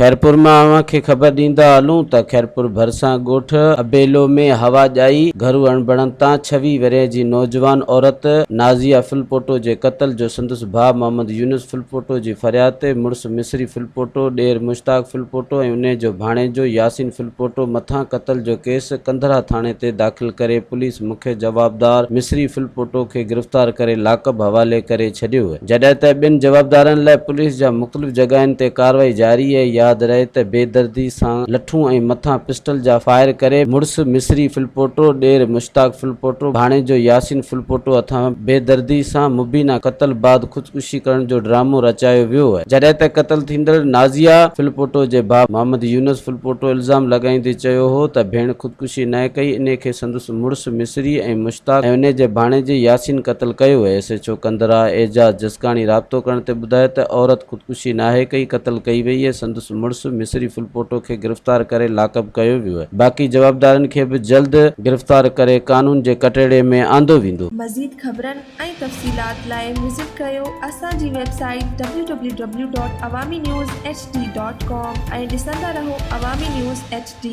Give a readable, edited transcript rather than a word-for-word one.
खैरपुर में अवां खे ख़बर ॾींदा हलूं त खैरपुर भरिसां ॻोठ अबेलो में हवा ॼाई घरू अणबणनि तां 26 वरे जी नौजवान औरत नाज़िया फिलपोटो जे क़त्ल जो संदसि भाउ मोहम्मद यूनुस फिलपोटो जी फरियाद ते मुड़ुस मिसरी फिलपोटो ॾेर मुश्ताक फिलपोटो ऐं उन जो भाणेजो यासीन फिलपोटो मथां क़त्ल जो केस कंधरा थाणे ते दाख़िल करे पुलिस मुख्य जवाबदार मिसरी फिलपोटो खे गिरफ़्तार करे लाकब हवाले करे छॾियो आहे। जॾहिं त ॿिनि जवाबदारनि लाइ पुलिस जा मुख़्तलिफ़ जॻहियुनि ते कार्रवाई जारी आहे। यादि रहे त बेदर्दी सां लठूं ऐं मथां पिस्टल जा फायर करे मुड़ुस मिसरी फिलपोटो ॾेर मुश्ताक फिलपोटो भाणेजो यासीन फिलपोटो हथां बेदर्दी सां मुबीना क़त्ल बाद ख़ुदकुशी करण जो ड्रामो रचायो वियो आहे। जॾहिं त क़त्ल थींदड़ नाज़िया फिलपोटो जे भाउ मोहम्मद यूनुस फिलपोटो इल्ज़ाम लॻाईंदे चयो हो त भेण ख़ुदकुशी न कई, इन खे संदसि मुड़ुस मिसरी ऐं मुश्ताक ऐं उन जे भाणेजे यासीन क़त्ल कयो आहे। एसएचओ कंधरा एजाज जसकाणी राब्तो करण ते ॿुधायो त औरत ख़ुदकुशी नाहे कई, क़त्ल कई वई आहे। संदसि मुड़ुस मिसरी फिलपोटो खे गिरफ़्तार करे लाकब कयो वियो आहे। बाक़ी जवाबदारनि खे बि जल्द गिरफ़्तार करे कानून जे कटड़े में आंदो वेंदो। मज़ीद ख़बरनि ऐं तफ़सीलात लाइ विज़िट कयो असांजी वेबसाइट www.awamiNewsHD.com ऐं ॾिसंदा रहो अवामी न्यूज़ HD।